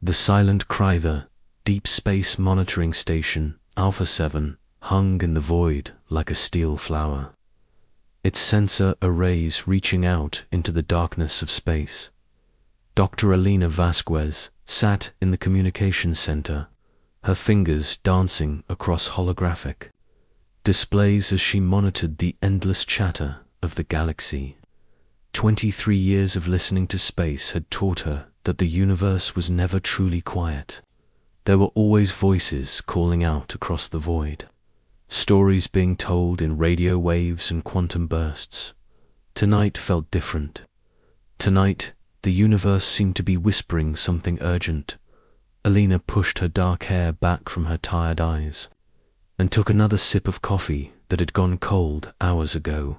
The silent cry, the Deep Space Monitoring Station, Alpha 7, hung in the void like a steel flower, its sensor arrays reaching out into the darkness of space. Dr. Elena Vasquez sat in the communications center, her fingers dancing across holographic displays as she monitored the endless chatter of the galaxy. 23 years of listening to space had taught her that the universe was never truly quiet. There were always voices calling out across the void, stories being told in radio waves and quantum bursts. Tonight felt different. Tonight, the universe seemed to be whispering something urgent. Elena pushed her dark hair back from her tired eyes and took another sip of coffee that had gone cold hours ago.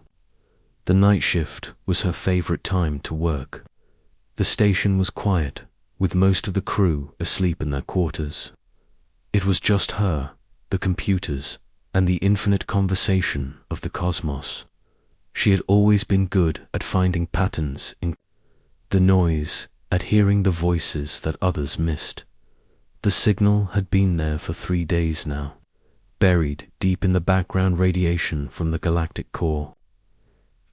The night shift was her favorite time to work. The station was quiet, with most of the crew asleep in their quarters. It was just her, the computers, and the infinite conversation of the cosmos. She had always been good at finding patterns in the noise, at hearing the voices that others missed. The signal had been there for 3 days now, buried deep in the background radiation from the galactic core.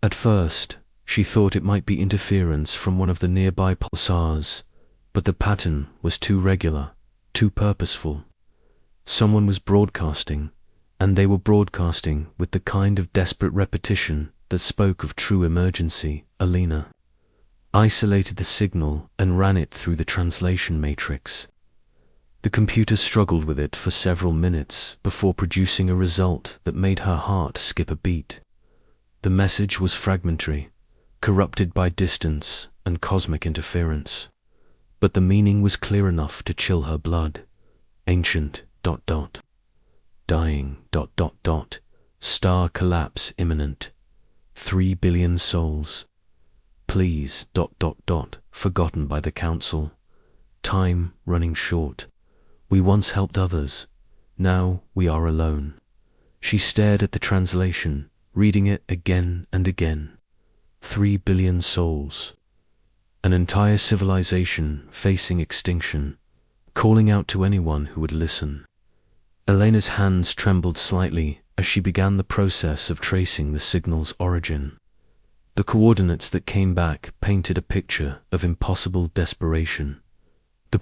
At first, she thought it might be interference from one of the nearby pulsars, but the pattern was too regular, too purposeful. Someone was broadcasting, and they were broadcasting with the kind of desperate repetition that spoke of true emergency. Elena isolated the signal and ran it through the translation matrix. The computer struggled with it for several minutes before producing a result that made her heart skip a beat. The message was fragmentary, corrupted by distance and cosmic interference, but the meaning was clear enough to chill her blood. Ancient, dying, star collapse imminent, 3 billion souls. Please, forgotten by the council. Time running short. We once helped others. Now we are alone. She stared at the translation, reading it again and again. 3 billion souls. An entire civilization facing extinction, calling out to anyone who would listen. Elena's hands trembled slightly as she began the process of tracing the signal's origin. The coordinates that came back painted a picture of impossible desperation. The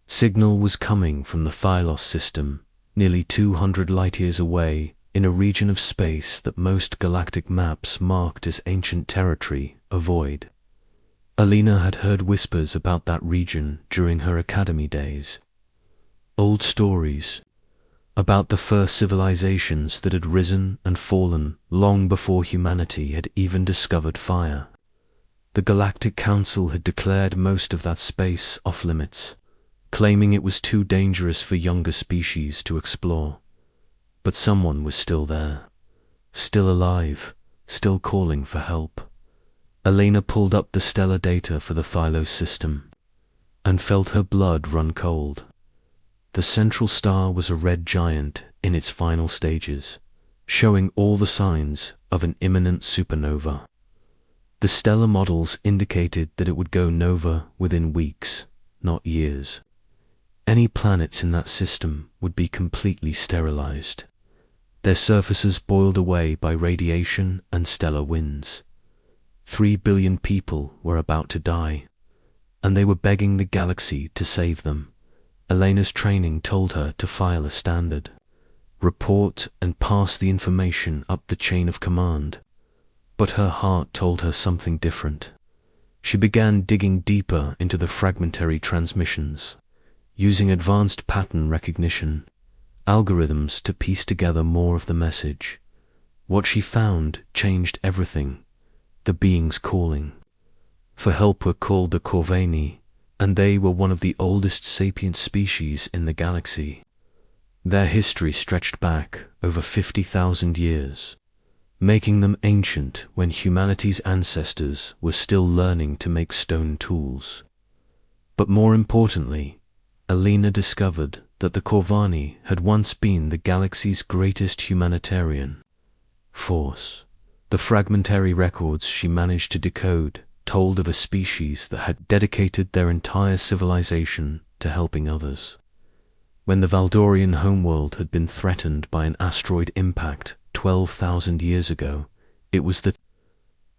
signal was coming from the Thylos system, nearly 200 light-years away, in a region of space that most galactic maps marked as ancient territory, a void. Elena had heard whispers about that region during her academy days. Old stories about the first civilizations that had risen and fallen long before humanity had even discovered fire. The Galactic Council had declared most of that space off-limits, claiming it was too dangerous for younger species to explore. But someone was still there, still alive, still calling for help. Elena pulled up the stellar data for the Thylos system and felt her blood run cold. The central star was a red giant in its final stages, showing all the signs of an imminent supernova. The stellar models indicated that it would go nova within weeks, not years. Any planets in that system would be completely sterilized, their surfaces boiled away by radiation and stellar winds. 3 billion people were about to die, and they were begging the galaxy to save them. Elena's training told her to file a standard, report and pass the information up the chain of command. But her heart told her something different. She began digging deeper into the fragmentary transmissions, using advanced pattern recognition algorithms to piece together more of the message. What she found changed everything. The beings calling for help were called the Corvini, and they were one of the oldest sapient species in the galaxy. Their history stretched back over 50,000 years, making them ancient when humanity's ancestors were still learning to make stone tools. But more importantly, Elena discovered that the Corvani had once been the galaxy's greatest humanitarian force. The fragmentary records she managed to decode told of a species that had dedicated their entire civilization to helping others. When the Valdorian homeworld had been threatened by an asteroid impact 12,000 years ago, it was the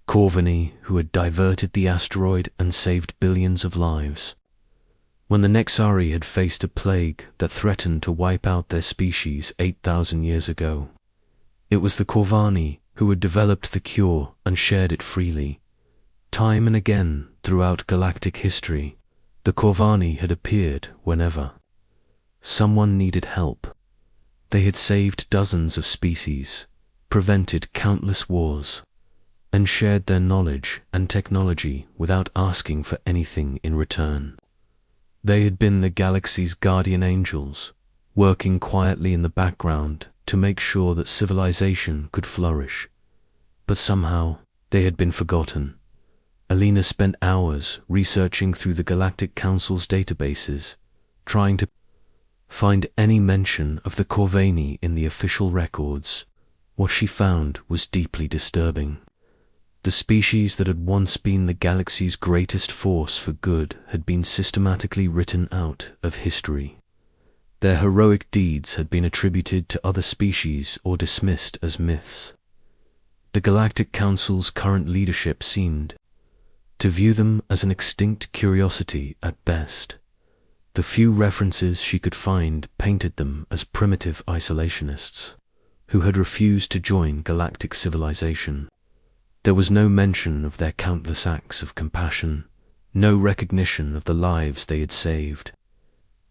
Corvini who had diverted the asteroid and saved billions of lives. When the Nexari had faced a plague that threatened to wipe out their species 8,000 years ago, it was the Corvani who had developed the cure and shared it freely. Time and again throughout galactic history, the Corvani had appeared whenever someone needed help. They had saved dozens of species, prevented countless wars, and shared their knowledge and technology without asking for anything in return. They had been the galaxy's guardian angels, working quietly in the background to make sure that civilization could flourish. But somehow, they had been forgotten. Alina spent hours researching through the Galactic Council's databases, trying to find any mention of the Corvani in the official records. What she found was deeply disturbing. The species that had once been the galaxy's greatest force for good had been systematically written out of history. Their heroic deeds had been attributed to other species or dismissed as myths. The Galactic Council's current leadership seemed to view them as an extinct curiosity at best. The few references she could find painted them as primitive isolationists who had refused to join galactic civilization. There was no mention of their countless acts of compassion, no recognition of the lives they had saved.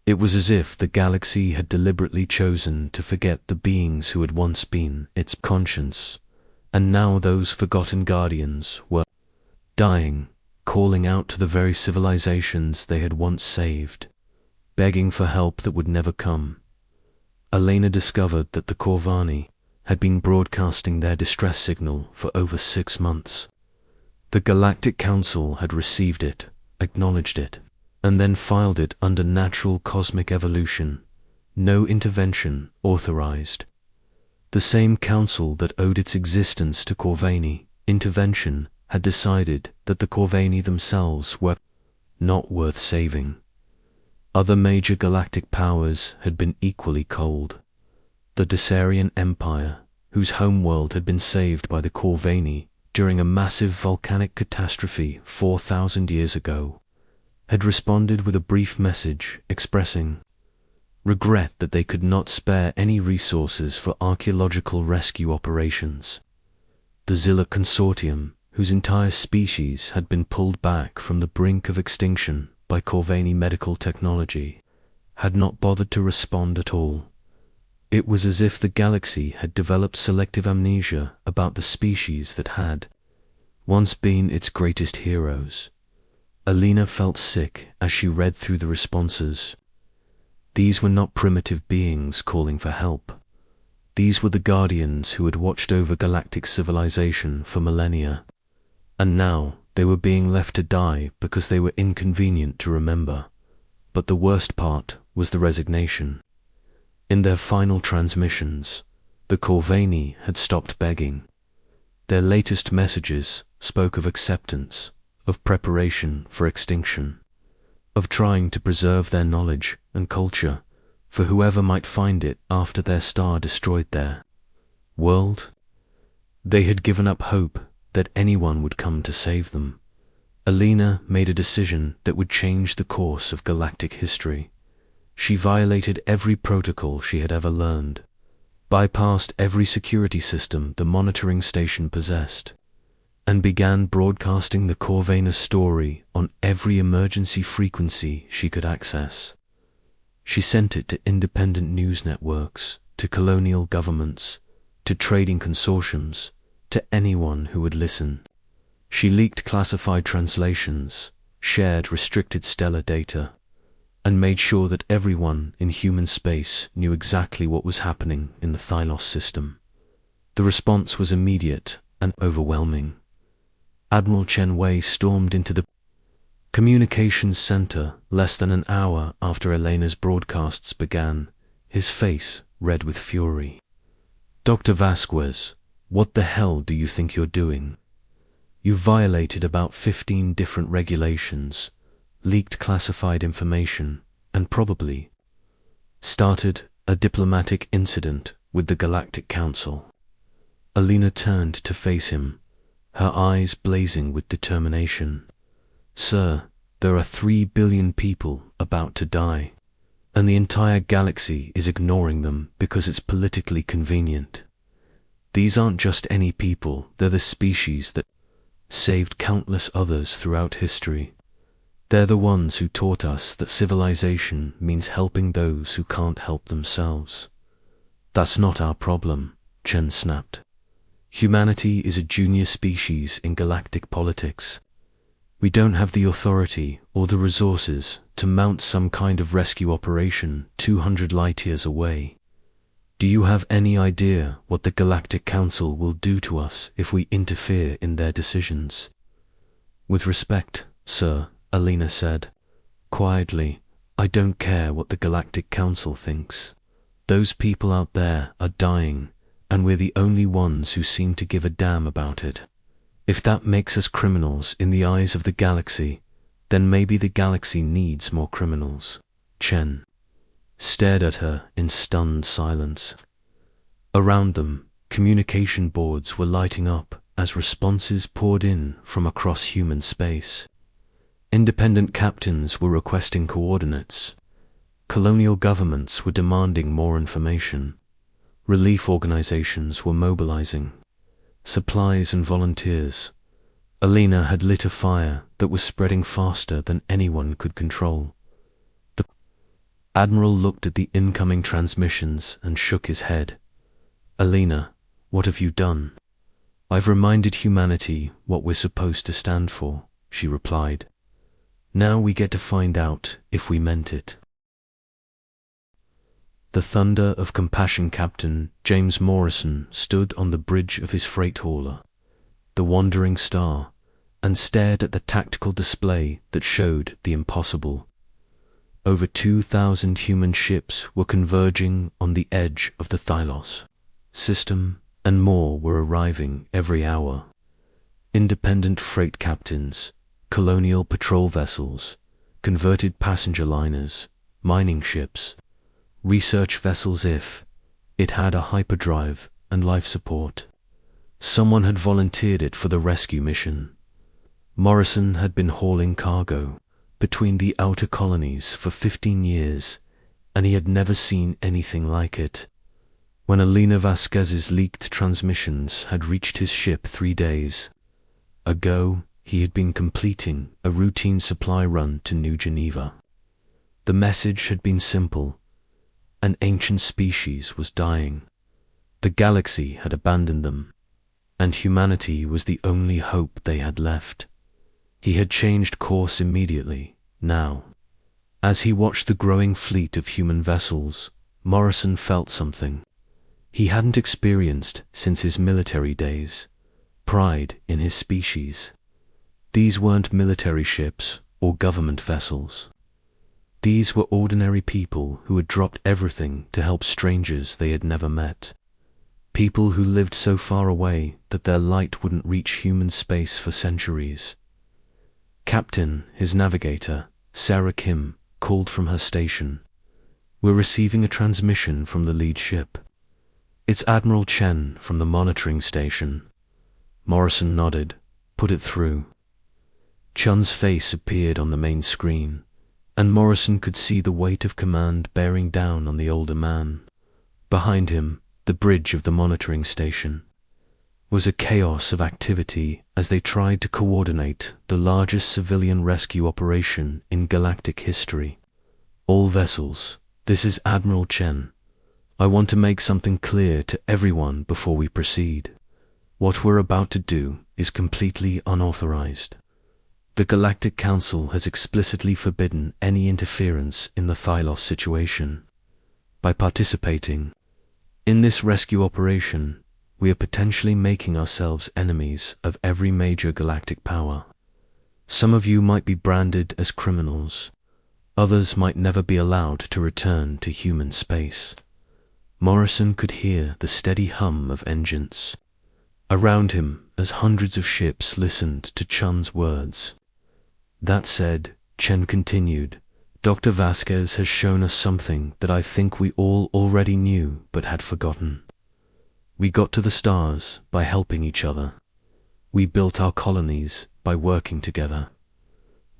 It was as if the galaxy had deliberately chosen to forget the beings who had once been its conscience, and now those forgotten guardians were dying, calling out to the very civilizations they had once saved, begging for help that would never come. Elena discovered that the Corvani had been broadcasting their distress signal for over 6 months. The Galactic Council had received it, acknowledged it, and then filed it under natural cosmic evolution, no intervention authorized. The same council that owed its existence to Corvani intervention had decided that the Corvani themselves were not worth saving. Other major galactic powers had been equally cold. The Dysarian Empire, whose homeworld had been saved by the Corvani during a massive volcanic catastrophe 4,000 years ago, had responded with a brief message expressing regret that they could not spare any resources for archaeological rescue operations. The Zilla Consortium, whose entire species had been pulled back from the brink of extinction by Corvani medical technology, had not bothered to respond at all. It was as if the galaxy had developed selective amnesia about the species that had once been its greatest heroes. Alina felt sick as she read through the responses. These were not primitive beings calling for help. These were the guardians who had watched over galactic civilization for millennia, and now they were being left to die because they were inconvenient to remember. But the worst part was the resignation. In their final transmissions, the Corvani had stopped begging. Their latest messages spoke of acceptance, of preparation for extinction, of trying to preserve their knowledge and culture for whoever might find it after their star destroyed their world. They had given up hope that anyone would come to save them. Alina made a decision that would change the course of galactic history. She violated every protocol she had ever learned, bypassed every security system the monitoring station possessed, and began broadcasting the Corvana story on every emergency frequency she could access. She sent it to independent news networks, to colonial governments, to trading consortiums, to anyone who would listen. She leaked classified translations, shared restricted stellar data, and made sure that everyone in human space knew exactly what was happening in the Thylos system. The response was immediate and overwhelming. Admiral Chen Wei stormed into the communications center less than an hour after Elena's broadcasts began, his face red with fury. "Dr. Vasquez, what the hell do you think you're doing? You violated about 15 different regulations, leaked classified information, and probably started a diplomatic incident with the Galactic Council. Alina turned to face him, her eyes blazing with determination. Sir, there are 3 billion people about to die, and the entire galaxy is ignoring them because it's politically convenient. These aren't just any people, they're the species that saved countless others throughout history. They're the ones who taught us that civilization means helping those who can't help themselves. That's not our problem, Chen snapped. Humanity is a junior species in galactic politics. We don't have the authority or the resources to mount some kind of rescue operation 200 light-years away. Do you have any idea what the Galactic Council will do to us if we interfere in their decisions? With respect, sir, Alina said quietly, I don't care what the Galactic Council thinks. Those people out there are dying, and we're the only ones who seem to give a damn about it. If that makes us criminals in the eyes of the galaxy, then maybe the galaxy needs more criminals. Chen stared at her in stunned silence. Around them, communication boards were lighting up as responses poured in from across human space. Independent captains were requesting coordinates. Colonial governments were demanding more information. Relief organizations were mobilizing supplies and volunteers. Alina had lit a fire that was spreading faster than anyone could control. The Admiral looked at the incoming transmissions and shook his head. Alina, what have you done? I've reminded humanity what we're supposed to stand for, she replied. Now we get to find out if we meant it. The thunder of Compassion Captain James Morrison stood on the bridge of his freight hauler, the Wandering Star, and stared at the tactical display that showed the impossible. Over 2,000 human ships were converging on the edge of the Thylos system, and more were arriving every hour. Independent freight captains, colonial patrol vessels, converted passenger liners, mining ships, research vessels if it had a hyperdrive and life support. Someone had volunteered it for the rescue mission. Morrison had been hauling cargo between the outer colonies for 15 years, and he had never seen anything like it. When Alina Vasquez's leaked transmissions had reached his ship 3 days ago, he had been completing a routine supply run to New Geneva. The message had been simple. An ancient species was dying. The galaxy had abandoned them, and humanity was the only hope they had left. He had changed course immediately, now. As he watched the growing fleet of human vessels, Morrison felt something he hadn't experienced since his military days: pride in his species. These weren't military ships or government vessels. These were ordinary people who had dropped everything to help strangers they had never met. People who lived so far away that their light wouldn't reach human space for centuries. Captain, his navigator, Sarah Kim, called from her station. We're receiving a transmission from the lead ship. It's Admiral Chen from the monitoring station. Morrison nodded. Put it through. Chun's face appeared on the main screen, and Morrison could see the weight of command bearing down on the older man. Behind him, the bridge of the monitoring station was a chaos of activity as they tried to coordinate the largest civilian rescue operation in galactic history. All vessels, this is Admiral Chen. I want to make something clear to everyone before we proceed. What we're about to do is completely unauthorized. The Galactic Council has explicitly forbidden any interference in the Thylos situation. By participating in this rescue operation, we are potentially making ourselves enemies of every major galactic power. Some of you might be branded as criminals. Others might never be allowed to return to human space. Morrison could hear the steady hum of engines around him as hundreds of ships listened to Chun's words. That said, Chen continued, Dr. Vasquez has shown us something that I think we all already knew but had forgotten. We got to the stars by helping each other. We built our colonies by working together.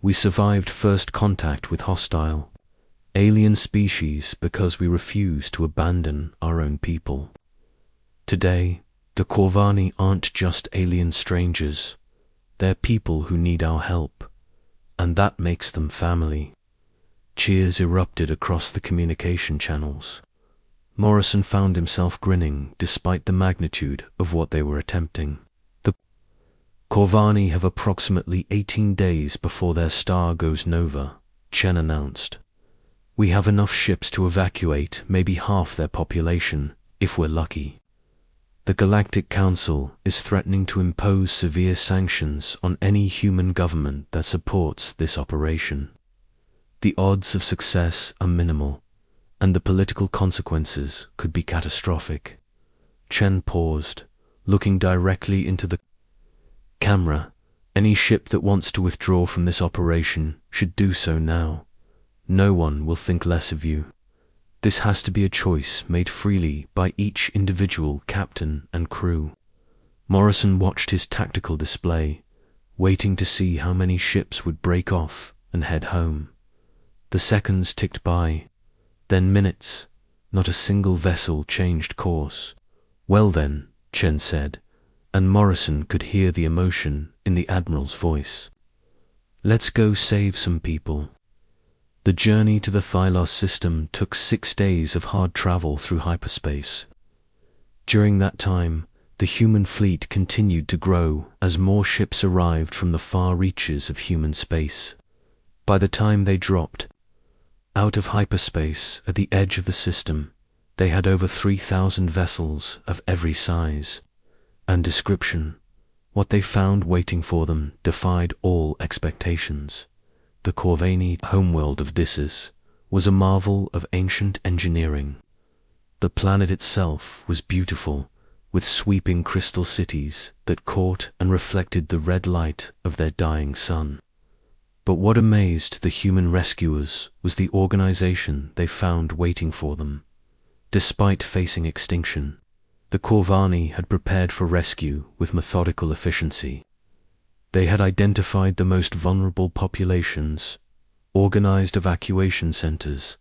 We survived first contact with hostile, alien species because we refused to abandon our own people. Today, the Corvani aren't just alien strangers. They're people who need our help, and that makes them family. Cheers erupted across the communication channels. Morrison found himself grinning despite the magnitude of what they were attempting. The Corvani have approximately 18 days before their star goes nova, Chen announced. We have enough ships to evacuate maybe half their population, if we're lucky. The Galactic Council is threatening to impose severe sanctions on any human government that supports this operation. The odds of success are minimal, and the political consequences could be catastrophic. Chen paused, looking directly into the camera. Any ship that wants to withdraw from this operation should do so now. No one will think less of you. This has to be a choice made freely by each individual captain and crew. Morrison watched his tactical display, waiting to see how many ships would break off and head home. The seconds ticked by, then minutes. Not a single vessel changed course. Well then, Chen said, and Morrison could hear the emotion in the Admiral's voice. Let's go save some people. The journey to the Thylos system took 6 days of hard travel through hyperspace. During that time, the human fleet continued to grow as more ships arrived from the far reaches of human space. By the time they dropped out of hyperspace at the edge of the system, they had over 3,000 vessels of every size and description. What they found waiting for them defied all expectations. The Corvani homeworld of Disses was a marvel of ancient engineering. The planet itself was beautiful, with sweeping crystal cities that caught and reflected the red light of their dying sun. But what amazed the human rescuers was the organization they found waiting for them. Despite facing extinction, the Corvani had prepared for rescue with methodical efficiency. They had identified the most vulnerable populations, organized evacuation centers,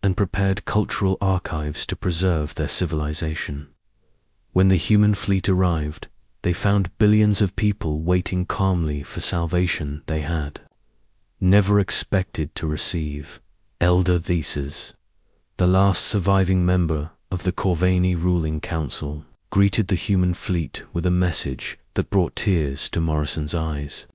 and prepared cultural archives to preserve their civilization. When the human fleet arrived, they found billions of people waiting calmly for salvation they had never expected to receive. Elder Thesis, the last surviving member of the Corvani ruling council, greeted the human fleet with a message that brought tears to Morrison's eyes.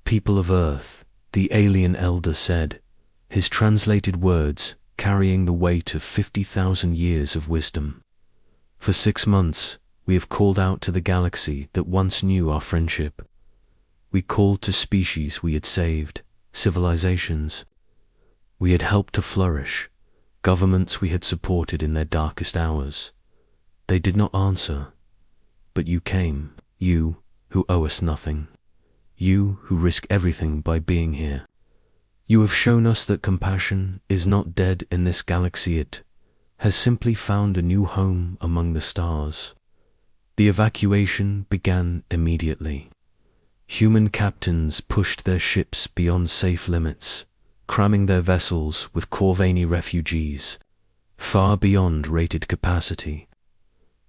People of Earth, the alien elder said, his translated words carrying the weight of 50,000 years of wisdom. For 6 months, we have called out to the galaxy that once knew our friendship. We called to species we had saved, civilizations we had helped to flourish, governments we had supported in their darkest hours. They did not answer, but you came, you who owe us nothing, you who risk everything by being here. You have shown us that compassion is not dead in this galaxy, it has simply found a new home among the stars. The evacuation began immediately. Human captains pushed their ships beyond safe limits, cramming their vessels with Corvani refugees, far beyond rated capacity.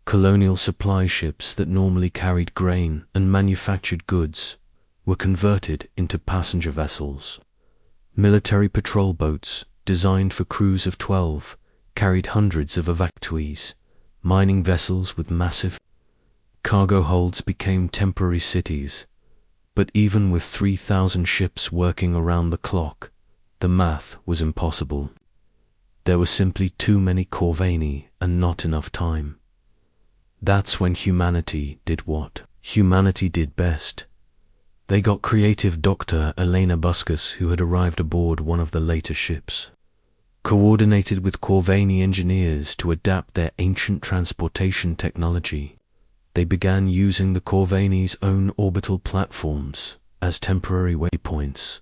Colonial supply ships that normally carried grain and manufactured goods were converted into passenger vessels. Military patrol boats, designed for crews of 12, carried hundreds of evacuees. Mining vessels with massive cargo holds became temporary cities. But even with 3,000 ships working around the clock, the math was impossible. There were simply too many Corvani and not enough time. That's when humanity did what humanity did best. They got creative. Dr. Elena Buscus, who had arrived aboard one of the later ships, coordinated with Corvani engineers to adapt their ancient transportation technology. They began using the Corvani's own orbital platforms as temporary waypoints,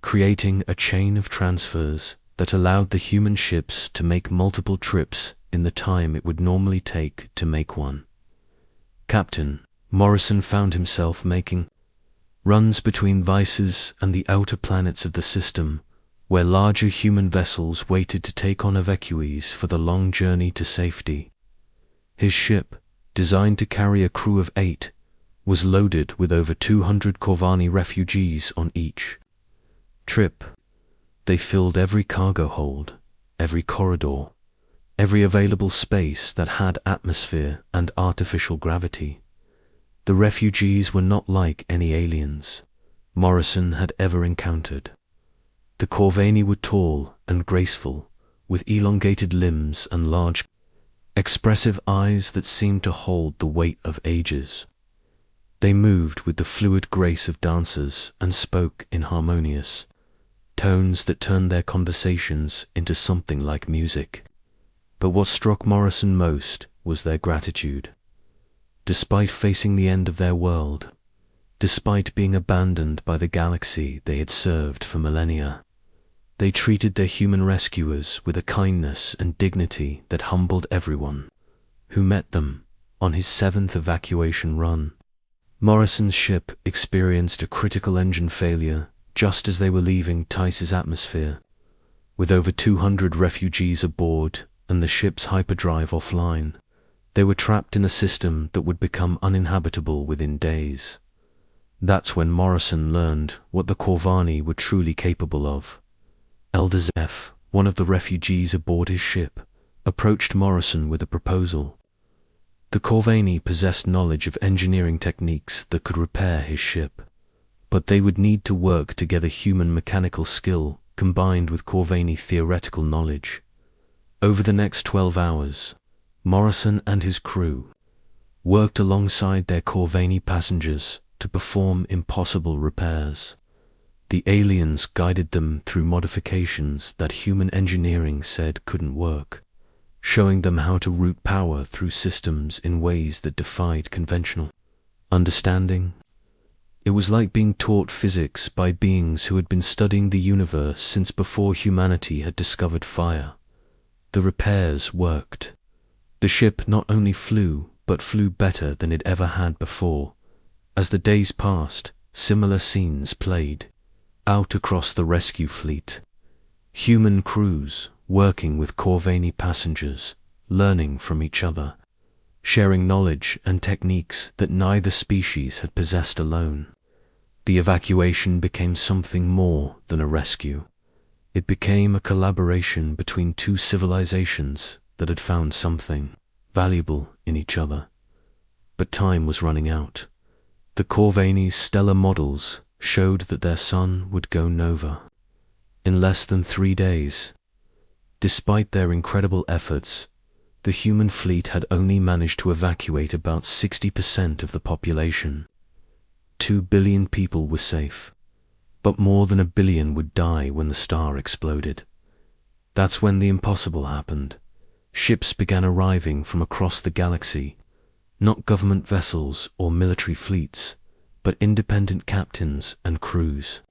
creating a chain of transfers that allowed the human ships to make multiple trips in the time it would normally take to make one. Captain Morrison found himself making runs between Vices and the outer planets of the system, where larger human vessels waited to take on evacuees for the long journey to safety. His ship, designed to carry a crew of 8, was loaded with over 200 Corvani refugees on each trip. They filled every cargo hold, every corridor, every available space that had atmosphere and artificial gravity. The refugees were not like any aliens Morrison had ever encountered. The Corvani were tall and graceful, with elongated limbs and large, expressive eyes that seemed to hold the weight of ages. They moved with the fluid grace of dancers and spoke in harmonious tones that turned their conversations into something like music. But what struck Morrison most was their gratitude. Despite facing the end of their world, despite being abandoned by the galaxy they had served for millennia, they treated their human rescuers with a kindness and dignity that humbled everyone who met them on his 7th evacuation run. Morrison's ship experienced a critical engine failure just as they were leaving Tice's atmosphere. With over 200 refugees aboard and the ship's hyperdrive offline, they were trapped in a system that would become uninhabitable within days. That's when Morrison learned what the Corvani were truly capable of. Elder Zeph, one of the refugees aboard his ship, approached Morrison with a proposal. The Corvani possessed knowledge of engineering techniques that could repair his ship, but they would need to work together human mechanical skill combined with Corvani theoretical knowledge. Over the next 12 hours, Morrison and his crew worked alongside their Corvani passengers to perform impossible repairs. The aliens guided them through modifications that human engineering said couldn't work, showing them how to route power through systems in ways that defied conventional understanding. It was like being taught physics by beings who had been studying the universe since before humanity had discovered fire. The repairs worked. The ship not only flew, but flew better than it ever had before. As the days passed, similar scenes played out across the rescue fleet. Human crews working with Corvani passengers, learning from each other, sharing knowledge and techniques that neither species had possessed alone. The evacuation became something more than a rescue. It became a collaboration between two civilizations that had found something valuable in each other. But time was running out. The Corvani's stellar models showed that their sun would go nova in less than 3 days. Despite their incredible efforts, the human fleet had only managed to evacuate about 60% of the population. 2 billion people were safe, but more than 1 billion would die when the star exploded. That's when the impossible happened. Ships began arriving from across the galaxy, not government vessels or military fleets, but independent captains and crews,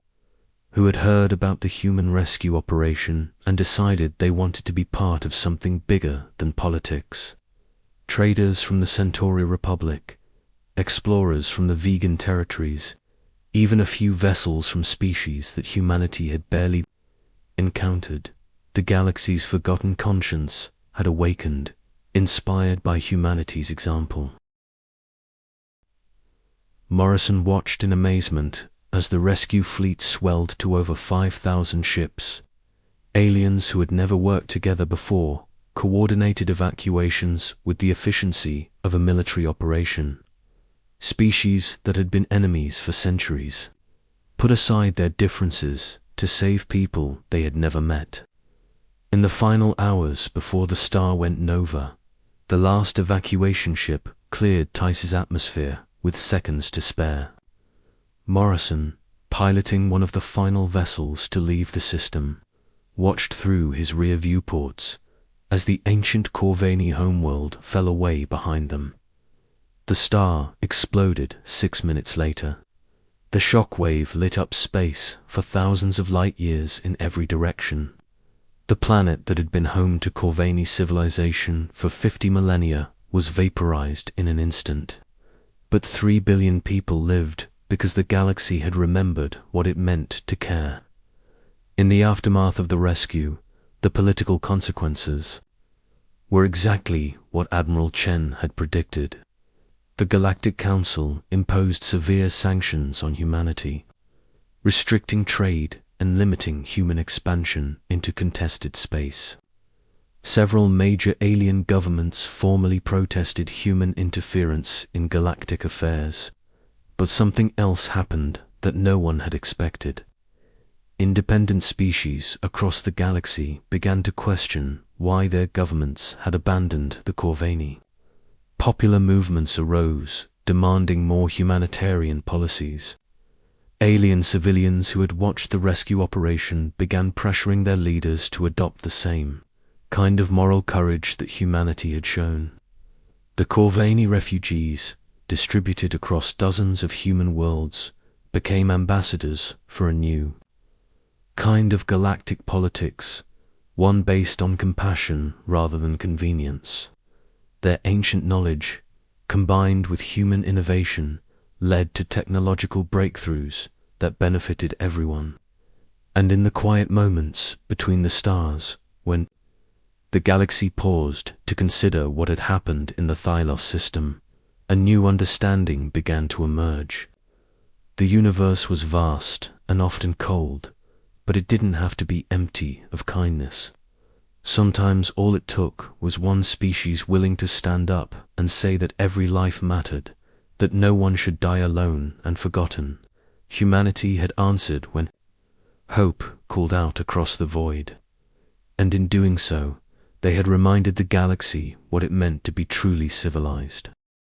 who had heard about the human rescue operation and decided they wanted to be part of something bigger than politics. Traders from the Centauri Republic, explorers from the vegan territories, even a few vessels from species that humanity had barely encountered. The galaxy's forgotten conscience had awakened, inspired by humanity's example. Morrison watched in amazement as the rescue fleet swelled to over 5,000 ships. Aliens who had never worked together before coordinated evacuations with the efficiency of a military operation. Species that had been enemies for centuries put aside their differences to save people they had never met. In the final hours before the star went nova, the last evacuation ship cleared Tice's atmosphere with seconds to spare. Morrison, piloting one of the final vessels to leave the system, watched through his rear viewports as the ancient Corvani homeworld fell away behind them. The star exploded 6 minutes later. The shock wave lit up space for thousands of light years in every direction. The planet that had been home to Corvini civilization for 50 millennia was vaporized in an instant. But 3 billion people lived because the galaxy had remembered what it meant to care. In the aftermath of the rescue, the political consequences were exactly what Admiral Chen had predicted. The Galactic Council imposed severe sanctions on humanity, restricting trade and limiting human expansion into contested space. Several major alien governments formally protested human interference in galactic affairs, but something else happened that no one had expected. Independent species across the galaxy began to question why their governments had abandoned the Corvini. Popular movements arose, demanding more humanitarian policies. Alien civilians who had watched the rescue operation began pressuring their leaders to adopt the same kind of moral courage that humanity had shown. The Corvini refugees, distributed across dozens of human worlds, became ambassadors for a new kind of galactic politics, one based on compassion rather than convenience. Their ancient knowledge, combined with human innovation, led to technological breakthroughs that benefited everyone. And in the quiet moments between the stars, when the galaxy paused to consider what had happened in the Thylos system, a new understanding began to emerge. The universe was vast and often cold, but it didn't have to be empty of kindness. Sometimes all it took was one species willing to stand up and say that every life mattered, that no one should die alone and forgotten. Humanity had answered when hope called out across the void. And in doing so, they had reminded the galaxy what it meant to be truly civilized.